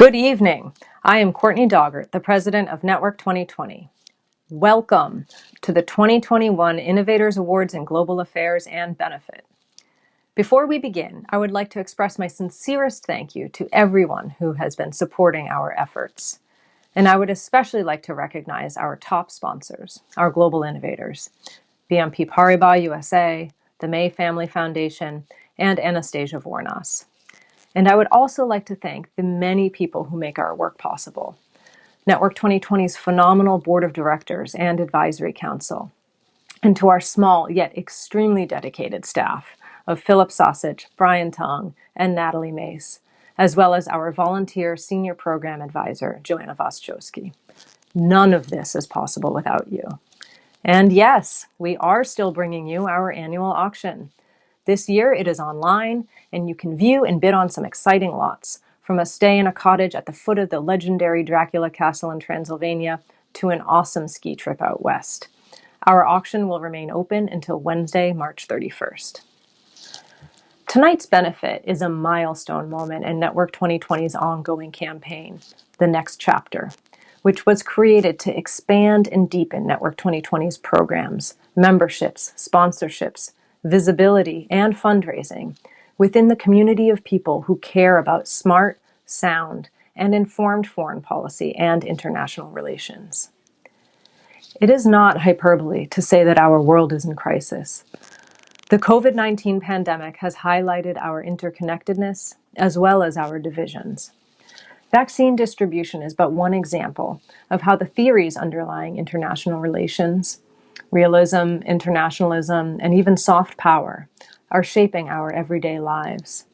Good evening. I am Courtney Doggart, the president of Network 2020. Welcome to the 2021 Innovators Awards in Global Affairs and Benefit. Before we begin, I would like to express my sincerest thank you to everyone who has been supporting our efforts. And I would especially like to recognize our top sponsors, our global innovators, BNP Paribas USA, the May Family Foundation, and Anastasia Vornas. And I would also like to thank the many people who make our work possible. Network 2020's phenomenal board of directors and advisory council, and to our small yet extremely dedicated staff of Philip Sausage, Brian Tong, and Natalie Mace, as well as our volunteer senior program advisor, Joanna Voschowski. None of this is possible without you. And yes, we are still bringing you our annual auction. This year it is online, and you can view and bid on some exciting lots, from a stay in a cottage at the foot of the legendary Dracula Castle in Transylvania to an awesome ski trip out west. Our auction will remain open until Wednesday, March 31st. Tonight's benefit is a milestone moment in Network 2020's ongoing campaign, The Next Chapter, which was created to expand and deepen Network 2020's programs, memberships, sponsorships, visibility, and fundraising within the community of people who care about smart, sound, and informed foreign policy and international relations. It is not hyperbole to say that our world is in crisis. The COVID-19 pandemic has highlighted our interconnectedness as well as our divisions. Vaccine distribution is but one example of how the theories underlying international relations, realism, internationalism, and even soft power are shaping our everyday lives.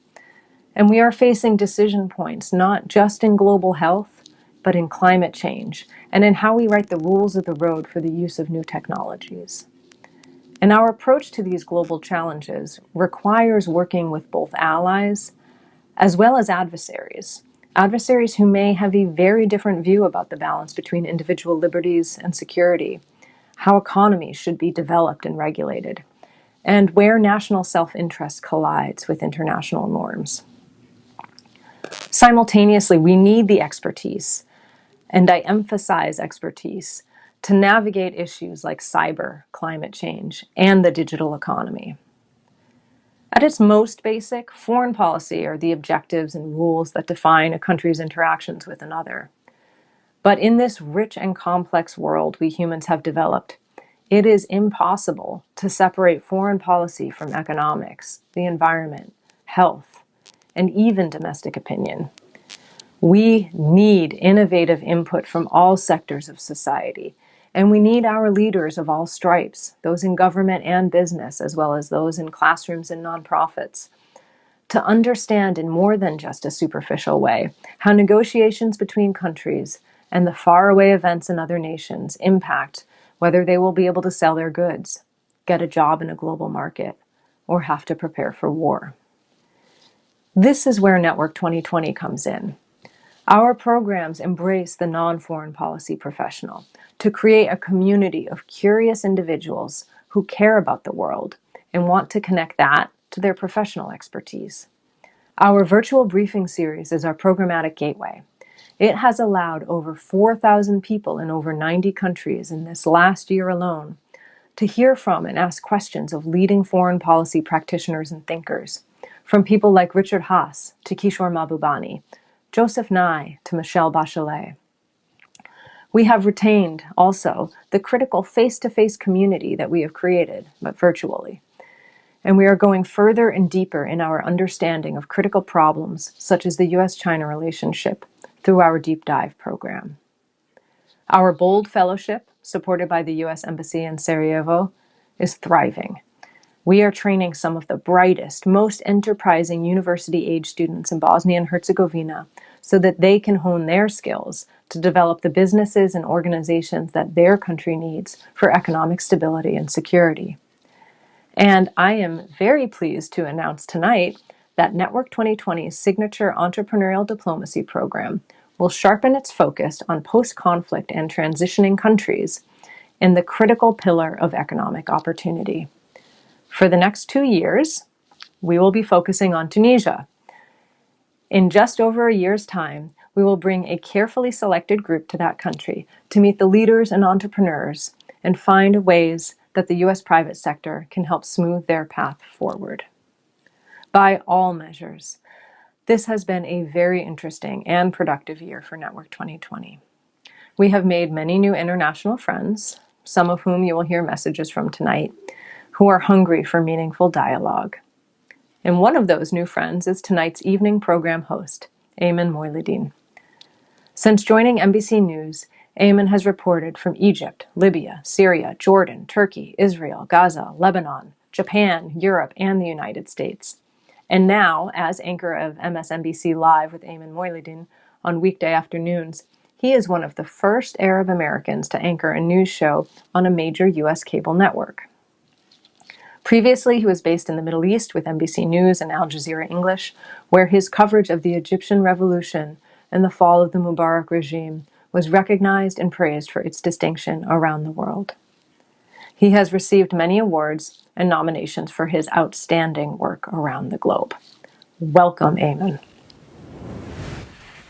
And we are facing decision points not just in global health, but in climate change and in how we write the rules of the road for the use of new technologies. And our approach to these global challenges requires working with both allies as well as adversaries who may have a very different view about the balance between individual liberties and security, how economies should be developed and regulated, and where national self-interest collides with international norms. Simultaneously, we need the expertise, and I emphasize expertise, to navigate issues like cyber, climate change, and the digital economy. At its most basic, foreign policy are the objectives and rules that define a country's interactions with another. But in this rich and complex world we humans have developed, it is impossible to separate foreign policy from economics, the environment, health, and even domestic opinion. We need innovative input from all sectors of society, and we need our leaders of all stripes, those in government and business, as well as those in classrooms and nonprofits, to understand in more than just a superficial way how negotiations between countries and the faraway events in other nations impact whether they will be able to sell their goods, get a job in a global market, or have to prepare for war. This is where Network 2020 comes in. Our programs embrace the non-foreign policy professional to create a community of curious individuals who care about the world and want to connect that to their professional expertise. Our virtual briefing series is our programmatic gateway. It has allowed over 4,000 people in over 90 countries in this last year alone to hear from and ask questions of leading foreign policy practitioners and thinkers, from people like Richard Haass to Kishore Mahbubani, Joseph Nye to Michelle Bachelet. We have retained also the critical face-to-face community that we have created, but virtually. And we are going further and deeper in our understanding of critical problems such as the US-China relationship through our Deep Dive program. Our Bold Fellowship, supported by the US Embassy in Sarajevo, is thriving. We are training some of the brightest, most enterprising university-age students in Bosnia and Herzegovina so that they can hone their skills to develop the businesses and organizations that their country needs for economic stability and security. And I am very pleased to announce tonight that Network 2020's signature entrepreneurial diplomacy program will sharpen its focus on post-conflict and transitioning countries in the critical pillar of economic opportunity. For the next 2 years, we will be focusing on Tunisia. In just over a year's time, we will bring a carefully selected group to that country to meet the leaders and entrepreneurs and find ways that the U.S. private sector can help smooth their path forward. By all measures, this has been a very interesting and productive year for Network 2020. We have made many new international friends, some of whom you will hear messages from tonight, who are hungry for meaningful dialogue. And one of those new friends is tonight's evening program host, Ayman Moiluddin. Since joining NBC News, Ayman has reported from Egypt, Libya, Syria, Jordan, Turkey, Israel, Gaza, Lebanon, Japan, Europe, and the United States. And now, as anchor of MSNBC Live with Ayman Moiluddin on weekday afternoons, he is one of the first Arab Americans to anchor a news show on a major U.S. cable network. Previously, he was based in the Middle East with NBC News and Al Jazeera English, where his coverage of the Egyptian Revolution and the fall of the Mubarak regime was recognized and praised for its distinction around the world. He has received many awards and nominations for his outstanding work around the globe. Welcome, Ayman.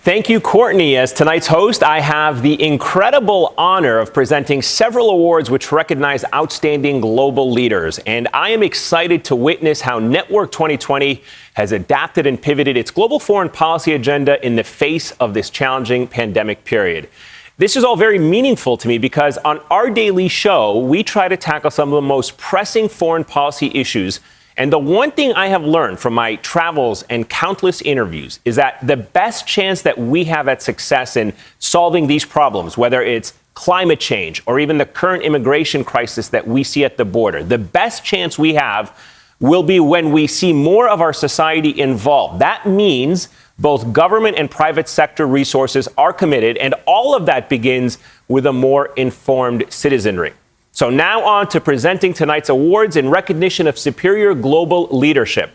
Thank you, Courtney. As tonight's host, I have the incredible honor of presenting several awards which recognize outstanding global leaders. And I am excited to witness how Network 2020 has adapted and pivoted its global foreign policy agenda in the face of this challenging pandemic period. This is all very meaningful to me because on our daily show, we try to tackle some of the most pressing foreign policy issues. And the one thing I have learned from my travels and countless interviews is that the best chance that we have at success in solving these problems, whether it's climate change or even the current immigration crisis that we see at the border, the best chance we have will be when we see more of our society involved. That means both government and private sector resources are committed, and all of that begins with a more informed citizenry. So now on to presenting tonight's awards in recognition of superior global leadership.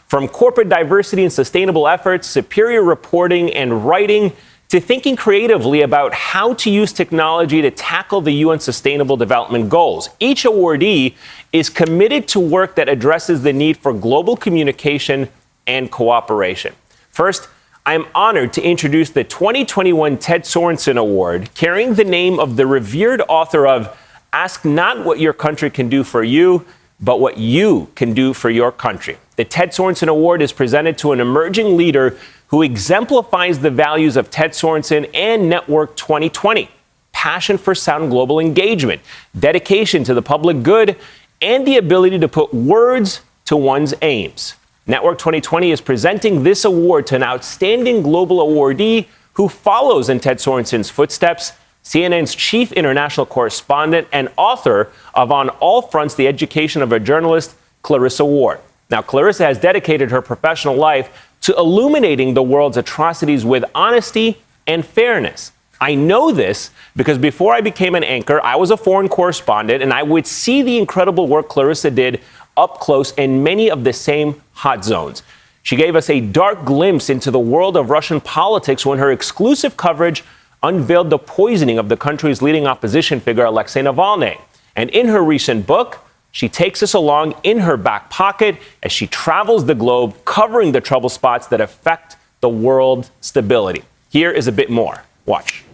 From corporate diversity and sustainable efforts, superior reporting and writing, to thinking creatively about how to use technology to tackle the UN Sustainable Development Goals. Each awardee is committed to work that addresses the need for global communication and cooperation. First, I am honored to introduce the 2021 Ted Sorenson Award, carrying the name of the revered author of Ask Not What Your Country Can Do For You, but What You Can Do For Your Country. The Ted Sorenson Award is presented to an emerging leader who exemplifies the values of Ted Sorenson and Network 2020. Passion for sound global engagement, dedication to the public good, and the ability to put words to one's aims. Network 2020 is presenting this award to an outstanding global awardee who follows in Ted Sorenson's footsteps, CNN's chief international correspondent and author of On All Fronts, The Education of a Journalist, Clarissa Ward. Now, Clarissa has dedicated her professional life to illuminating the world's atrocities with honesty and fairness. I know this because before I became an anchor, I was a foreign correspondent, and I would see the incredible work Clarissa did up close in many of the same hot zones. She gave us a dark glimpse into the world of Russian politics when her exclusive coverage unveiled the poisoning of the country's leading opposition figure, Alexei Navalny. And in her recent book, she takes us along in her back pocket as she travels the globe, covering the trouble spots that affect the world's stability. Here is a bit more. Watch.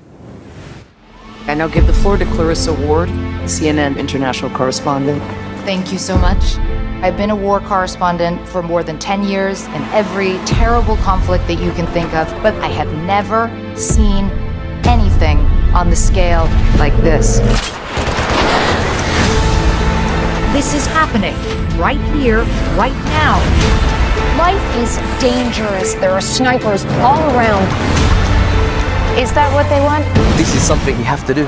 I now give the floor to Clarissa Ward, CNN international correspondent. Thank you so much. I've been a war correspondent for more than 10 years in every terrible conflict that you can think of, but I have never seen anything on the scale like this. This is happening right here, right now. Life is dangerous. There are snipers all around. Is that what they want? This is something we have to do.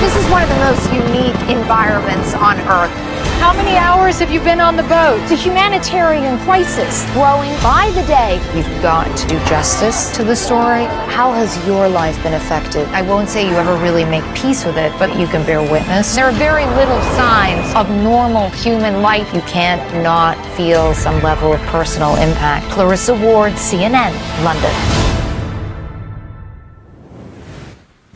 This is one of the most unique environments on Earth. How many hours have you been on the boat? It's a humanitarian crisis growing by the day. You've got to do justice to the story. How has your life been affected? I won't say you ever really make peace with it, but you can bear witness. There are very little signs of normal human life. You can't not feel some level of personal impact. Clarissa Ward, CNN, London.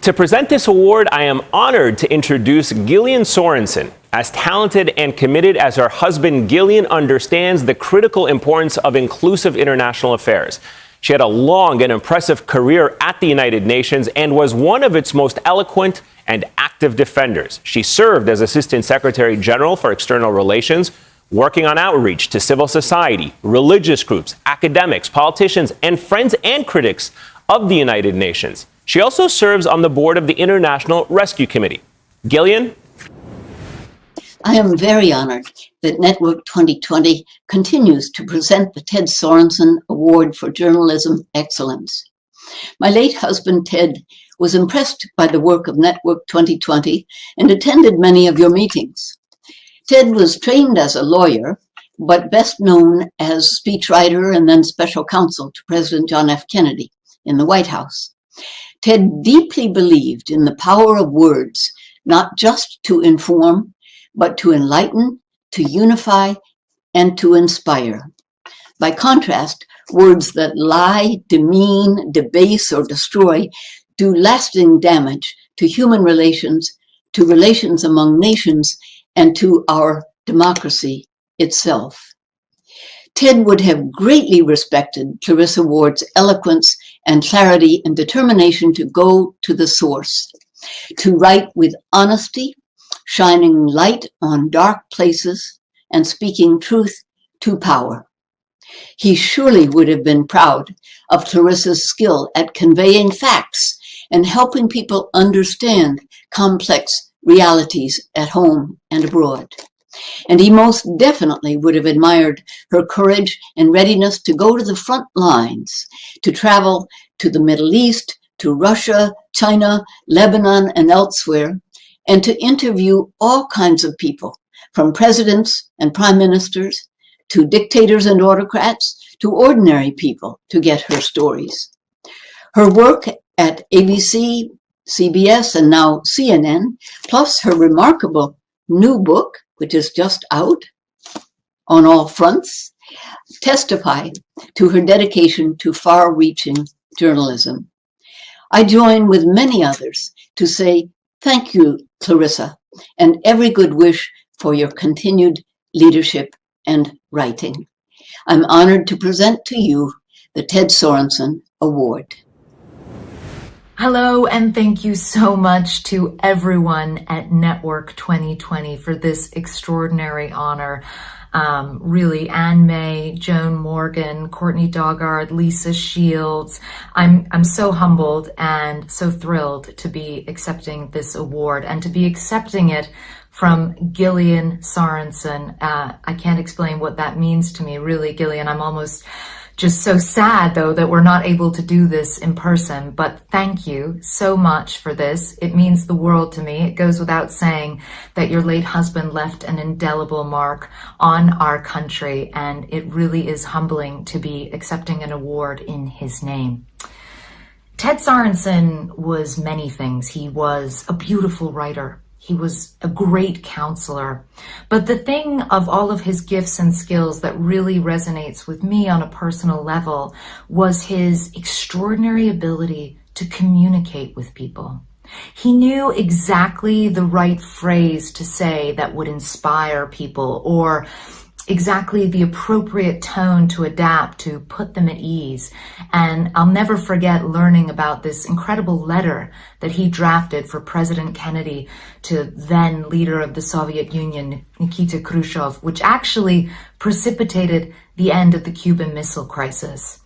To present this award, I am honored to introduce Gillian Sorensen. As talented and committed as her husband, Gillian understands the critical importance of inclusive international affairs. She had a long and impressive career at the United Nations and was one of its most eloquent and active defenders. She served as Assistant Secretary General for External Relations, working on outreach to civil society, religious groups, academics, politicians, and friends and critics of the United Nations. She also serves on the board of the International Rescue Committee. Gillian? I am very honored that Network 2020 continues to present the Ted Sorenson Award for Journalism Excellence. My late husband, Ted, was impressed by the work of Network 2020 and attended many of your meetings. Ted was trained as a lawyer, but best known as speechwriter and then special counsel to President John F. Kennedy in the White House. Ted deeply believed in the power of words, not just to inform, but to enlighten, to unify, and to inspire. By contrast, words that lie, demean, debase, or destroy do lasting damage to human relations, to relations among nations, and to our democracy itself. Ted would have greatly respected Clarissa Ward's eloquence and clarity and determination to go to the source, to write with honesty, shining light on dark places, and speaking truth to power. He surely would have been proud of Clarissa's skill at conveying facts and helping people understand complex realities at home and abroad. And he most definitely would have admired her courage and readiness to go to the front lines, to travel to the Middle East, to Russia, China, Lebanon, and elsewhere, and to interview all kinds of people, from presidents and prime ministers, to dictators and autocrats, to ordinary people, to get her stories. Her work at ABC, CBS, and now CNN, plus her remarkable new book, which is just out on all fronts, testify to her dedication to far-reaching journalism. I join with many others to say thank you, Clarissa, and every good wish for your continued leadership and writing. I'm honored to present to you the Ted Sorenson Award. Hello, and thank you so much to everyone at Network 2020 for this extraordinary honor. Really, Anne May, Joan Morgan, Courtney Doggard, Lisa Shields. I'm so humbled and so thrilled to be accepting this award and to be accepting it from Gillian Sorensen. I can't explain what that means to me, really, Gillian. I'm almost just so sad, though, that we're not able to do this in person. But thank you so much for this. It means the world to me. It goes without saying that your late husband left an indelible mark on our country, and it really is humbling to be accepting an award in his name. Ted Sorensen was many things. He was a beautiful writer. He was a great counselor. But the thing of all of his gifts and skills that really resonates with me on a personal level was his extraordinary ability to communicate with people. He knew exactly the right phrase to say that would inspire people, or exactly the appropriate tone to adapt to put them at ease. And I'll never forget learning about this incredible letter that he drafted for President Kennedy to then leader of the Soviet Union, Nikita Khrushchev, which actually precipitated the end of the Cuban Missile Crisis.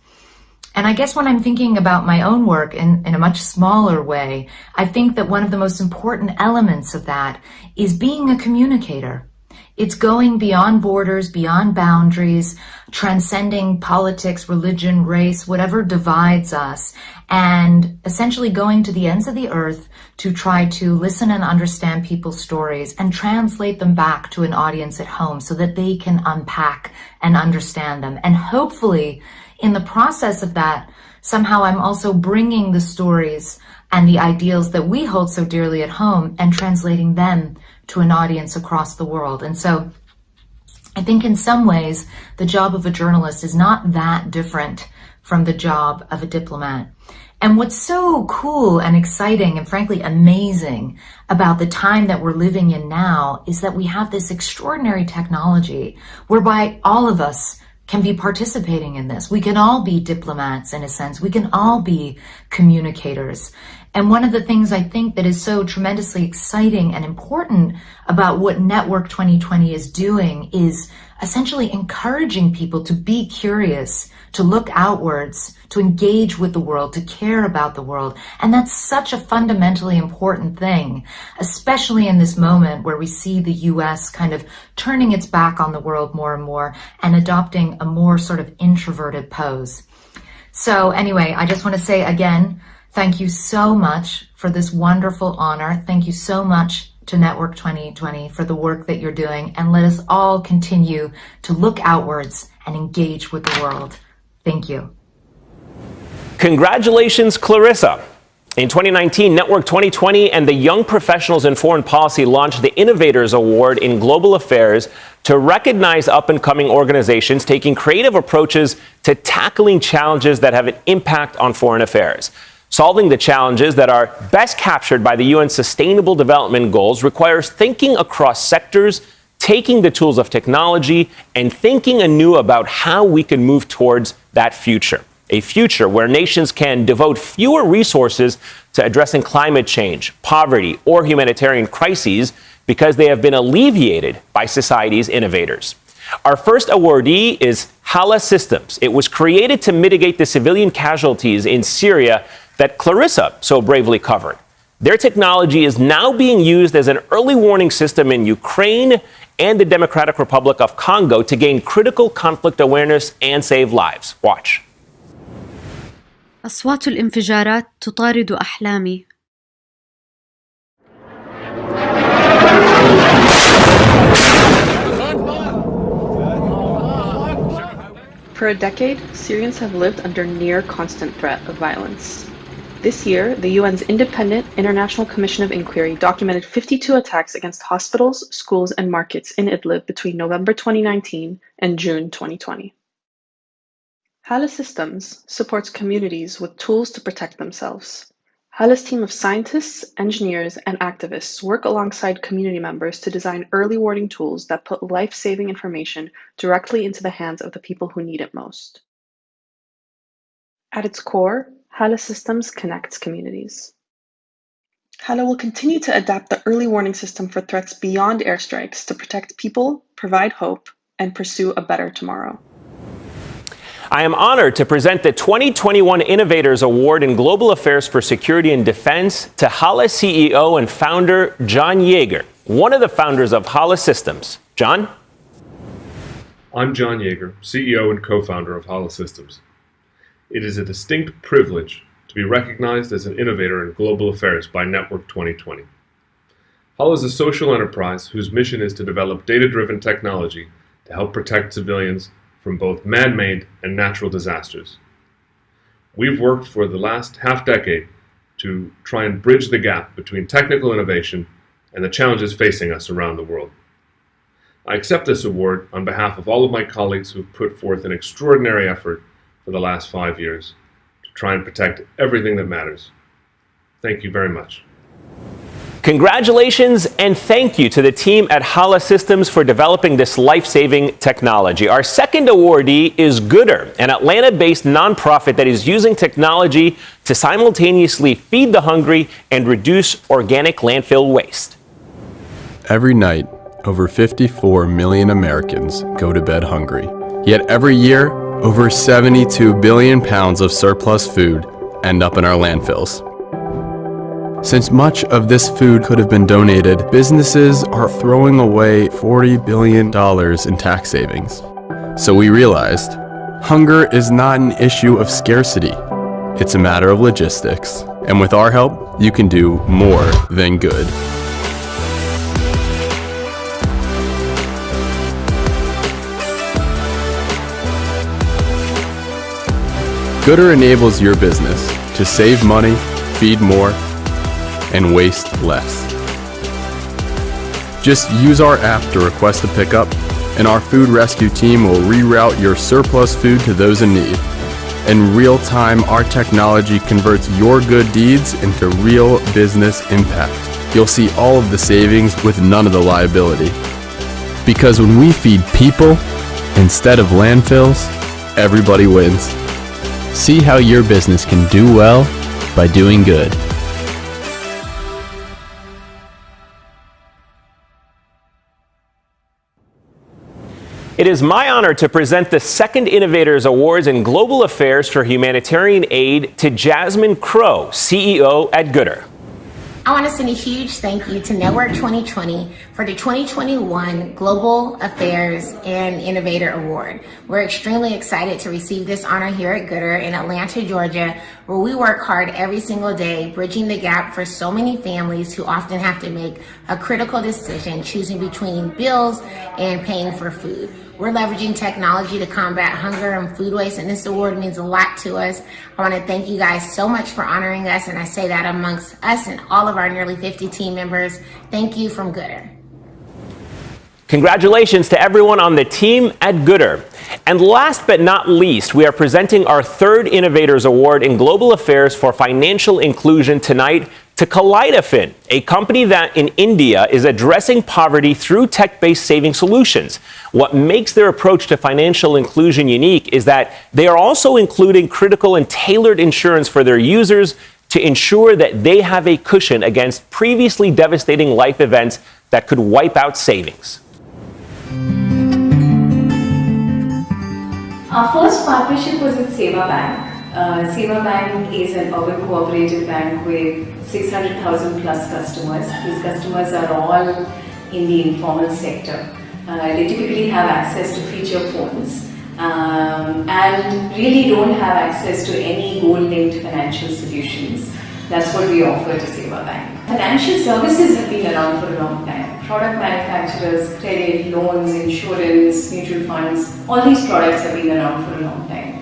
And I guess when I'm thinking about my own work in a much smaller way, I think that one of the most important elements of that is being a communicator. It's going beyond borders, beyond boundaries, transcending politics, religion, race, whatever divides us, and essentially going to the ends of the earth to try to listen and understand people's stories and translate them back to an audience at home so that they can unpack and understand them. And hopefully, in the process of that, somehow I'm also bringing the stories and the ideals that we hold so dearly at home and translating them to an audience across the world. And so I think in some ways, the job of a journalist is not that different from the job of a diplomat. And what's so cool and exciting and frankly amazing about the time that we're living in now is that we have this extraordinary technology whereby all of us can be participating in this. We can all be diplomats in a sense. We can all be communicators. And one of the things I think that is so tremendously exciting and important about what Network 2020 is doing is essentially encouraging people to be curious, to look outwards, to engage with the world, to care about the world. And that's such a fundamentally important thing, especially in this moment where we see the US kind of turning its back on the world more and more and adopting a more sort of introverted pose. So anyway, I just want to say again, thank you so much for this wonderful honor. Thank you so much to Network 2020 for the work that you're doing. And let us all continue to look outwards and engage with the world. Thank you. Congratulations, Clarissa. In 2019, Network 2020 and the Young Professionals in Foreign Policy launched the Innovators Award in Global Affairs to recognize up-and-coming organizations taking creative approaches to tackling challenges that have an impact on foreign affairs. Solving the challenges that are best captured by the UN's Sustainable Development Goals requires thinking across sectors, taking the tools of technology, and thinking anew about how we can move towards that future. A future where nations can devote fewer resources to addressing climate change, poverty, or humanitarian crises because they have been alleviated by society's innovators. Our first awardee is Hala Systems. It was created to mitigate the civilian casualties in Syria that Clarissa so bravely covered. Their technology is now being used as an early warning system in Ukraine and the Democratic Republic of Congo to gain critical conflict awareness and save lives. Watch. أصوات الانفجارات تطارد أحلامي. For a decade, Syrians have lived under near constant threat of violence. This year, the UN's Independent International Commission of Inquiry documented 52 attacks against hospitals, schools, and markets in Idlib between November 2019 and June 2020. Hala Systems supports communities with tools to protect themselves. Hala's team of scientists, engineers, and activists work alongside community members to design early warning tools that put life-saving information directly into the hands of the people who need it most. At its core, Hala Systems connects communities. Hala will continue to adapt the early warning system for threats beyond airstrikes to protect people, provide hope, and pursue a better tomorrow. I am honored to present the 2021 Innovators Award in Global Affairs for Security and Defense to Hala CEO and founder John Yeager, one of the founders of Hala Systems. John? I'm John Yeager, CEO and co-founder of Hala Systems. It is a distinct privilege to be recognized as an innovator in global affairs by Network 2020. Hala is a social enterprise whose mission is to develop data-driven technology to help protect civilians from both man-made and natural disasters. We've worked for the last half-decade to try and bridge the gap between technical innovation and the challenges facing us around the world. I accept this award on behalf of all of my colleagues who've put forth an extraordinary effort for the last 5 years to try and protect everything that matters. Thank you very much. Congratulations and thank you to the team at Hala Systems for developing this life-saving technology. Our second awardee is Gooder, an Atlanta-based nonprofit that is using technology to simultaneously feed the hungry and reduce organic landfill waste. Every night, over 54 million Americans go to bed hungry. Yet every year, over 72 billion pounds of surplus food end up in our landfills. Since much of this food could have been donated, businesses are throwing away $40 billion in tax savings. So we realized, hunger is not an issue of scarcity. It's a matter of logistics. And with our help, you can do more than good. Gooder enables your business to save money, feed more, and waste less. Just use our app to request a pickup, and our food rescue team will reroute your surplus food to those in need. In real time, our technology converts your good deeds into real business impact. You'll see all of the savings with none of the liability. Because when we feed people, Instead of landfills, everybody wins. See how your business can do well by doing good. It is my honor to present the second Innovators Awards in Global Affairs for Humanitarian Aid to Jasmine Crow, CEO at Gooder. I want to send a huge thank you to Network 2020 for the 2021 Global Affairs and Innovator Award. We're extremely excited to receive this honor here at Gooder in Atlanta, Georgia, where we work hard every single day, bridging the gap for so many families who often have to make a critical decision, choosing between bills and paying for food. We're leveraging technology to combat hunger and food waste, and this award means a lot to us. I want to thank you guys so much for honoring us, and I say that amongst us and all of our nearly 50 team members. Thank you from Gooder. Congratulations to everyone on the team at Gooder. And last but not least, we are presenting our third Innovators Award in Global Affairs for Financial Inclusion tonight to Kaleidofan, a company that in India is addressing poverty through tech-based saving solutions. What makes their approach to financial inclusion unique is that they are also including critical and tailored insurance for their users to ensure that they have a cushion against previously devastating life events that could wipe out savings. Our first partnership was with Seva Bank. Seva Bank is an urban cooperative bank with 600,000 plus customers. These customers are all in the informal sector. They typically have access to feature phones and really don't have access to any goal-linked financial solutions. That's what we offer to Seva Bank. Financial services have been around for a long time. Product manufacturers, credit, loans, insurance, mutual funds, all these products have been around for a long time.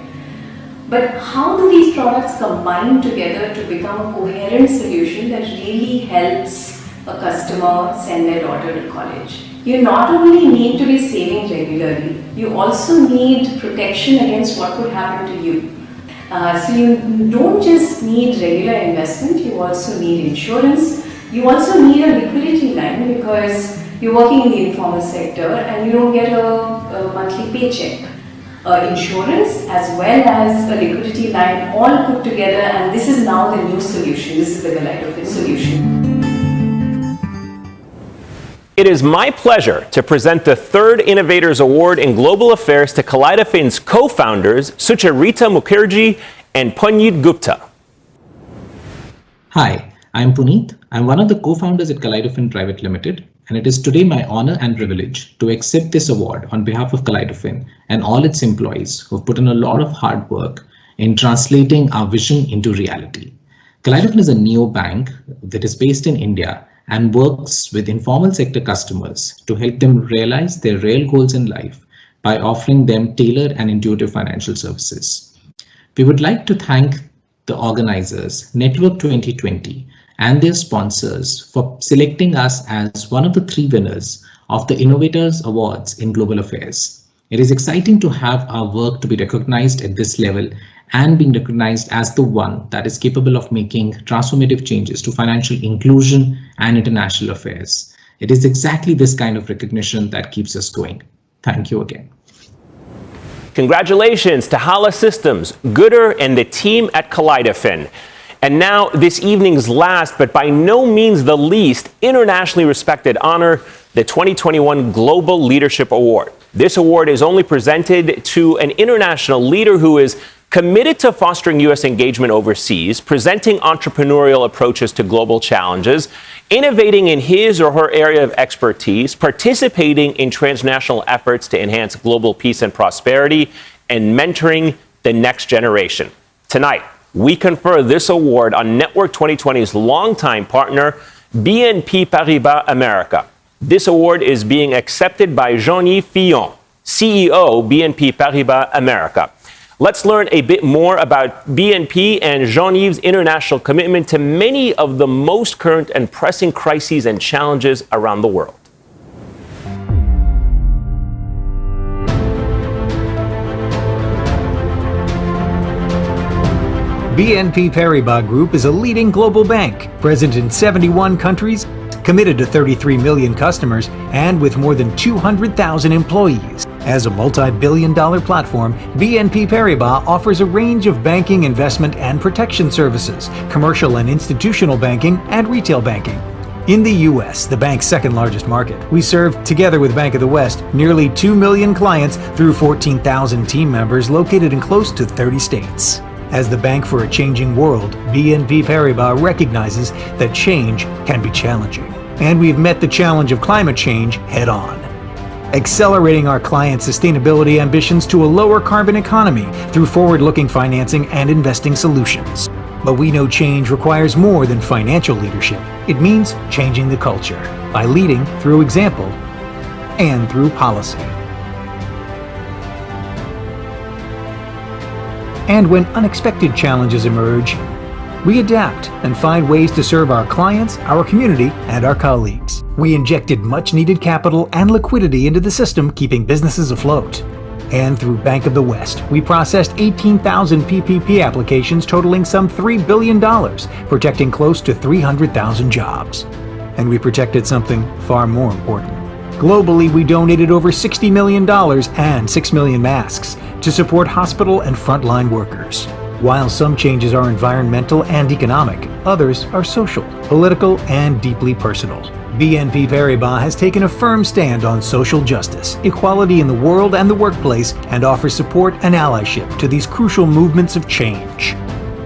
But how do these products combine together to become a coherent solution that really helps a customer send their daughter to college? You not only need to be saving regularly, you also need protection against what could happen to you. So you don't just need regular investment, you also need insurance. You also need a liquidity line because you're working in the informal sector and you don't get a monthly paycheck. Insurance as well as a liquidity line all put together, and this is now the new solution. This is the Kaleidofan solution. It is my pleasure to present the third Innovators Award in Global Affairs to Kaleidofans co-founders Sucha Rita Mukherjee and Panyit Gupta. Hi, I'm Puneet. I'm one of the co-founders at Kaleidofan Private Limited, and it is today my honor and privilege to accept this award on behalf of Kaleidofan and all its employees who have put in a lot of hard work in translating our vision into reality. Kaleidofan is a neobank that is based in India and works with informal sector customers to help them realize their real goals in life by offering them tailored and intuitive financial services. We would like to thank the organizers, Network 2020, and their sponsors for selecting us as one of the 3 winners of the Innovators Awards in Global Affairs. It is exciting to have our work to be recognized at this level and being recognized as the one that is capable of making transformative changes to financial inclusion and international affairs. It is exactly this kind of recognition that keeps us going. Thank you again. Congratulations to Hala Systems, Gooder, and the team at Kaleidofan. And now, this evening's last, but by no means the least, internationally respected honor, the 2021 Global Leadership Award. This award is only presented to an international leader who is committed to fostering U.S. engagement overseas, presenting entrepreneurial approaches to global challenges, innovating in his or her area of expertise, participating in transnational efforts to enhance global peace and prosperity, and mentoring the next generation. Tonight, we confer this award on Network 2020's longtime partner, BNP Paribas America. This award is being accepted by Jeav-Yves, CEO, BNP Paribas America. Let's learn a bit more about BNP and Jeav-Yves' international commitment to many of the most current and pressing crises and challenges around the world. BNP Paribas Group is a leading global bank, present in 71 countries, committed to 33 million customers, and with more than 200,000 employees. As a multi-billion-dollar platform, BNP Paribas offers a range of banking, investment, and protection services, commercial and institutional banking, and retail banking. In the U.S., the bank's second largest market, we serve, together with Bank of the West, nearly 2 million clients through 14,000 team members located in close to 30 states. As the bank for a changing world, BNP Paribas recognizes that change can be challenging. And we've met the challenge of climate change head-on, accelerating our clients' sustainability ambitions to a lower carbon economy through forward-looking financing and investing solutions. But we know change requires more than financial leadership. It means changing the culture by leading through example and through policy. And when unexpected challenges emerge, we adapt and find ways to serve our clients, our community, and our colleagues. We injected much-needed capital and liquidity into the system, keeping businesses afloat. And through Bank of the West, we processed 18,000 PPP applications totaling some $3 billion, protecting close to 300,000 jobs. And we protected something far more important. Globally, we donated over $60 million and 6 million masks to support hospital and frontline workers. While some changes are environmental and economic, others are social, political, and deeply personal. BNP Paribas has taken a firm stand on social justice, equality in the world and the workplace, and offers support and allyship to these crucial movements of change.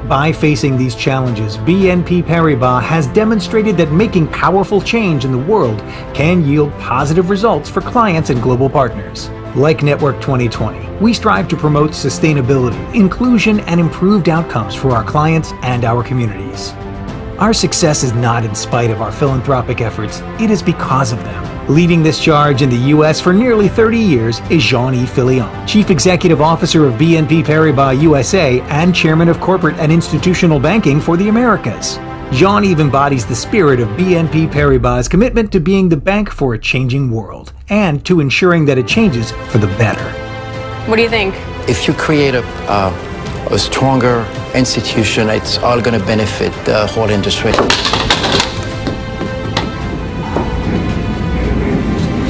By facing these challenges, BNP Paribas has demonstrated that making powerful change in the world can yield positive results for clients and global partners. Like Network 2020, we strive to promote sustainability, inclusion, and improved outcomes for our clients and our communities. Our success is not in spite of our philanthropic efforts, it is because of them. Leading this charge in the U.S. for nearly 30 years is Jean-Yves, Chief Executive Officer of BNP Paribas USA and Chairman of Corporate and Institutional Banking for the Americas. Jean-Yves embodies the spirit of BNP Paribas' commitment to being the bank for a changing world and to ensuring that it changes for the better. What do you think? If you create a stronger institution, it's all going to benefit the whole industry.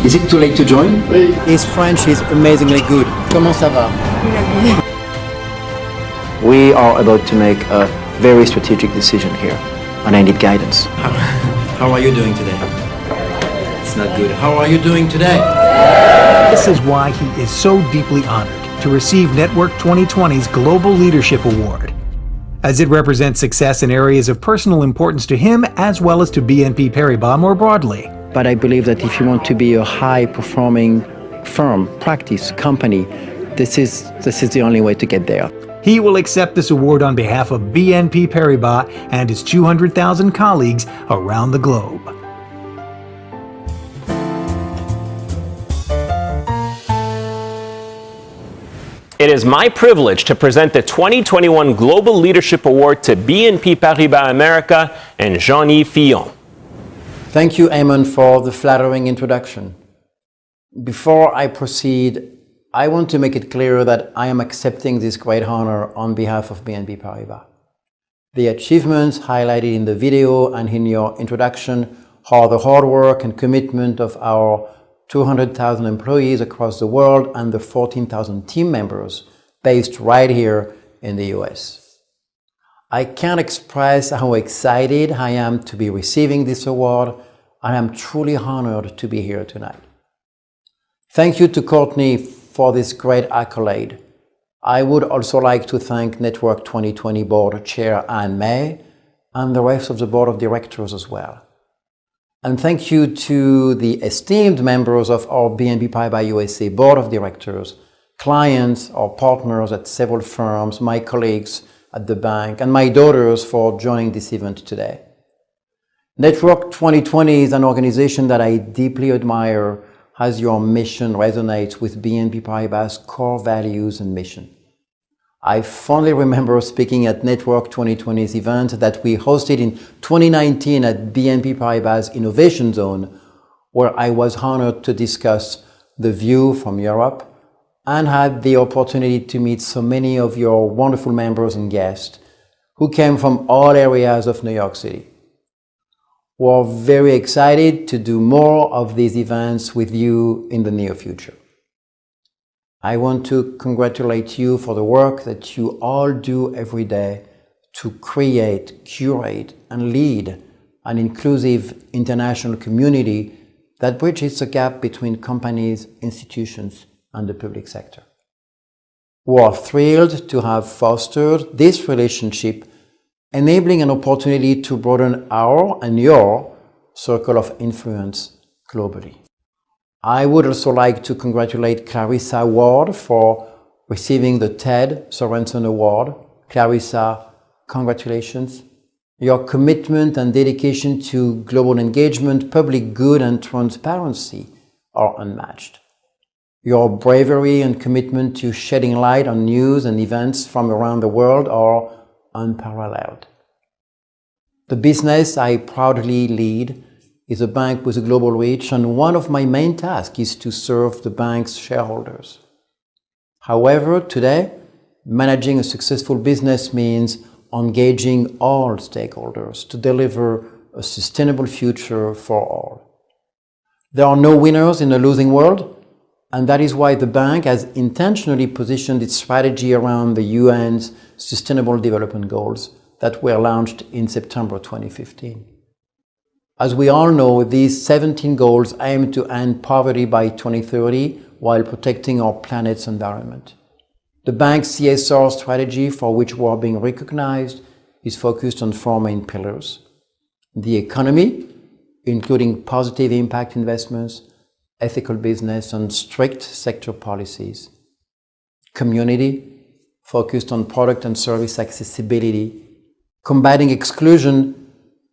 Is it too late to join? His French is amazingly good. Comment ça va? We are about to make a very strategic decision here, and I need guidance. How are you doing today? It's not good. How are you doing today? This is why he is so deeply honored to receive Network 2020's Global Leadership Award, as it represents success in areas of personal importance to him as well as to BNP Paribas more broadly. But I believe that if you want to be a high-performing firm, practice, company, this is the only way to get there. He will accept this award on behalf of BNP Paribas and his 200,000 colleagues around the globe. It is my privilege to present the 2021 Global Leadership Award to BNP Paribas America and Jean-Yves. Thank you, Eamon, for the flattering introduction. Before I proceed, I want to make it clear that I am accepting this great honor on behalf of BNP Paribas. The achievements highlighted in the video and in your introduction are the hard work and commitment of our 200,000 employees across the world and the 14,000 team members based right here in the US. I can't express how excited I am to be receiving this award, and I'm truly honored to be here tonight. Thank you to Courtney for this great accolade. I would also like to thank Network 2020 Board Chair Anne May and the rest of the Board of Directors as well. And thank you to the esteemed members of our BNP Paribas USA Board of Directors, clients or partners at several firms, my colleagues at the bank, and my daughters for joining this event today. Network 2020 is an organization that I deeply admire as your mission resonates with BNP Paribas' core values and mission. I fondly remember speaking at Network 2020's event that we hosted in 2019 at BNP Paribas Innovation Zone, where I was honored to discuss the view from Europe and had the opportunity to meet so many of your wonderful members and guests who came from all areas of New York City. We're very excited to do more of these events with you in the near future. I want to congratulate you for the work that you all do every day to create, curate, and lead an inclusive international community that bridges the gap between companies, institutions, and the public sector. We are thrilled to have fostered this relationship, enabling an opportunity to broaden our and your circle of influence globally. I would also like to congratulate Clarissa Award for receiving the Ted Sorenson Award. Clarissa, congratulations. Your commitment and dedication to global engagement, public good, and transparency are unmatched. Your bravery and commitment to shedding light on news and events from around the world are unparalleled. The business I proudly lead is a bank with a global reach, and one of my main tasks is to serve the bank's shareholders. However, today, managing a successful business means engaging all stakeholders to deliver a sustainable future for all. There are no winners in a losing world, and that is why the bank has intentionally positioned its strategy around the UN's Sustainable Development Goals that were launched in September 2015. As we all know, these 17 goals aim to end poverty by 2030 while protecting our planet's environment. The bank's CSR strategy, for which we are being recognized, is focused on 4 main pillars: the economy, including positive impact investments, ethical business, and strict sector policies; community, focused on product and service accessibility, combating exclusion,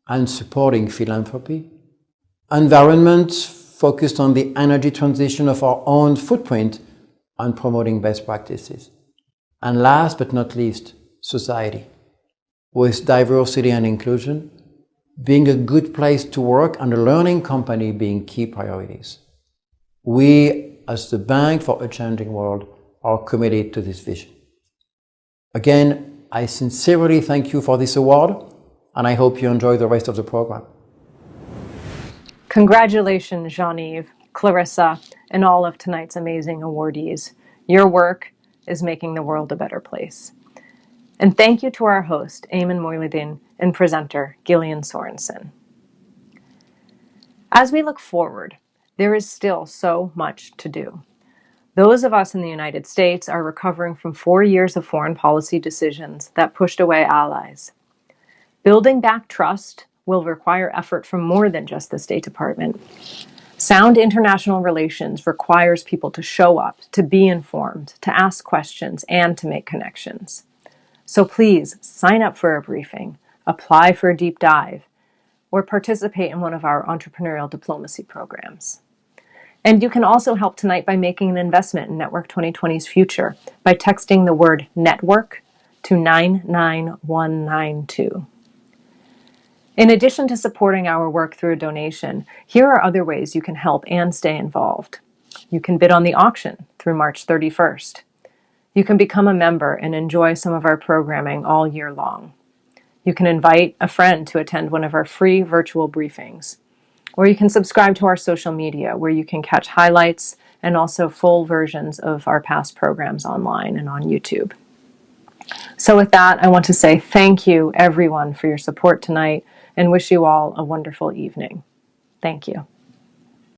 and supporting philanthropy; environment, focused on the energy transition of our own footprint and promoting best practices; and last but not least, society, with diversity and inclusion being a good place to work and a learning company being key priorities. We, as the Bank for a Changing World, are committed to this vision. Again, I sincerely thank you for this award, and I hope you enjoy the rest of the program. Congratulations, Jeav-Yves, Clarissa, and all of tonight's amazing awardees. Your work is making the world a better place. And thank you to our host, Ayman Moiluddin, and presenter, Gillian Sorensen. As we look forward, there is still so much to do. Those of us in the United States are recovering from 4 years of foreign policy decisions that pushed away allies. Building back trust will require effort from more than just the State Department. Sound international relations requires people to show up, to be informed, to ask questions, and to make connections. So please sign up for a briefing, apply for a deep dive, or participate in one of our entrepreneurial diplomacy programs. And you can also help tonight by making an investment in Network 2020's future by texting the word network to 99192. In addition to supporting our work through a donation, here are other ways you can help and stay involved. You can bid on the auction through March 31st. You can become a member and enjoy some of our programming all year long. You can invite a friend to attend one of our free virtual briefings. Or you can subscribe to our social media, where you can catch highlights and also full versions of our past programs online and on YouTube. So with that, I want to say thank you, everyone, for your support tonight, and wish you all a wonderful evening. Thank you.